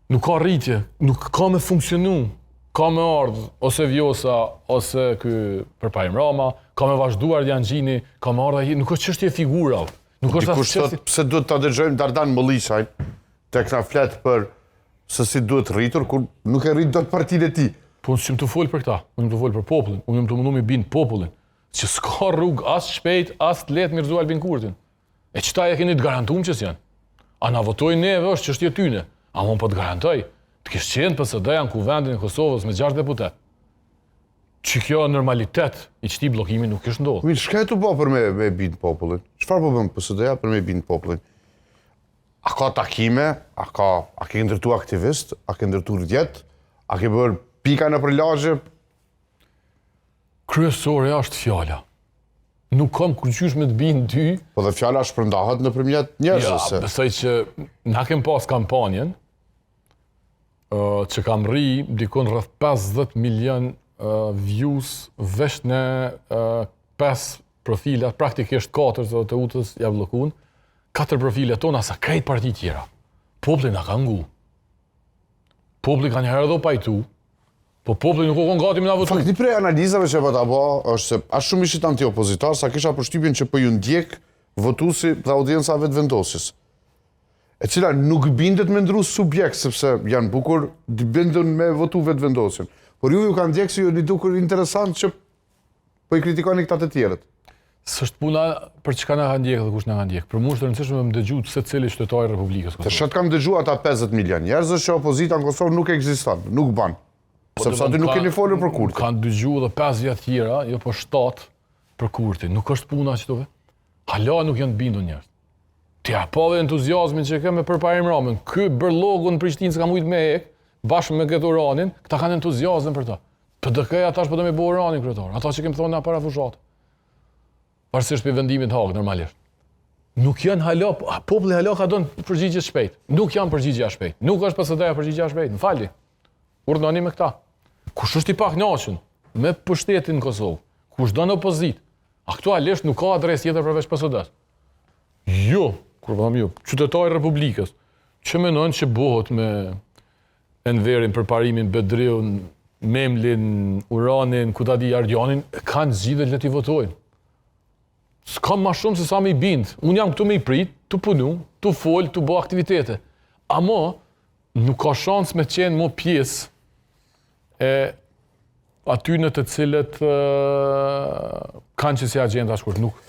Nuk ka rritje, nuk ka me funksionu. Ka me ardhë ose Vjosa, ose ky Përpajrim Rama, ka me vazhduar Janxhini, ka me ardhë nuk është çështje figura. Dikush thot pse duhet ta dëgjojmë Dardan Mollishaj tek na flet për se si duhet rritur kur nuk e rrit dot partinë e tij. Po unë s'jam të fol për këta, unë jam të fol për popullin, unë jam të mundu me bind popullin, që s'ka rrugë as shpejt, as të lehtë Mirzu Albin Kurtin. E qëta e keni të garantuar që s'janë. A na votojnë neve është çështje tyne, a unë po të garantoj, të kishte qenë PSD-ja në kuvendin e Kosovës me 6 deputet. Që kjo normalitet i këtij bllokimi nuk është ndodhur. Mirë, çka të bëj për me bind popullin? Çfarë po bën PSD-ja për me bind popullin? A ka takime? A ke ndërtu aktivist? A ke ndërtu rjet? A ke bërë pika në përlagje? Kryesore është fjala. Nuk kam kurqysh me të bind ty. Po dhe fjala shpërndahet nëpërmjet njerëzve. Ja, besoj që na kem pas kampanjen që kam rri dikon rreth 50 milion views vesh në 5 profilat, praktikisht 4 të utës ja bllokun, 4 profilet tona sa krejt parti tjera. Populli na ka ngu. Populli ka një herë do pajtu, po populli nuk u kon gati me na votu. Fakti prej analizave që po ta bë është se as shumë ishit anti-opozitar, sa kisha përshtypjen që po ju ndjek votuesi dhe audienca vetëvendosjes. E cila nuk bindet me ndru subjekt, sepse janë bukur, bindën me votu vetëvendosjen. Por ju kanë ndjek se ju një dukur interesant që po i kritikoni këta të tjerët. S'është puna për çka na kanë ndjek dhe kush na kanë ndjek. Për mua është e rëndësishme me dëgju secili qytetar i Republikës Kosovës. Të shet kam dëgjuar ata 50 milion njerëz që opozita në Kosovë nuk ekziston, nuk ban. Sepse aty nuk keni folur për Kurtin. Kanë dëgjuar edhe 5 vjet tjera, jo po 7 për Kurtin. Nuk është puna këtu. Hala nuk janë të bindur njerëz. Ti apove entuziazmin që ke me Përpajrim Ramën. Ky bërllogu në Prishtinë s'ka mujt me ek, bashkë me këtë Uranin, këta kanë entuziazëm për ta. PDK-ja tash po do me bëu Uranin kryetar. Ata që kemi thonë na para fushat. Parsisht për vendimit të Hag normalisht. Nuk janë hala, populli hala ka dhënë përgjigje shpejt. Nuk janë përgjigje shpejt. Nuk është PSD-ja përgjigje shpejt. M'falni. Urdhënoni me këta. Kush është i pakënaqur me pushtetin në Kosovë, kush don opozit, aktualisht nuk ka adresë tjetër përveç PSD-s. Jo, kur vëmë jo, qytetari i Republikës, që mendojnë që bëhet me Enverin, Përparimin, Bedriun, Memlin, Uranin, Kutadi, Ardianin, kanë zgjidhur le të votojnë. S'kam më shumë se sa më i bind. Unë jam këtu me i prit, të punu, të fol, të bëj aktivitete. Amo nuk ka shans me qenë më pjesë e aty në të cilët kanë që si agenda shkurt. Nuk.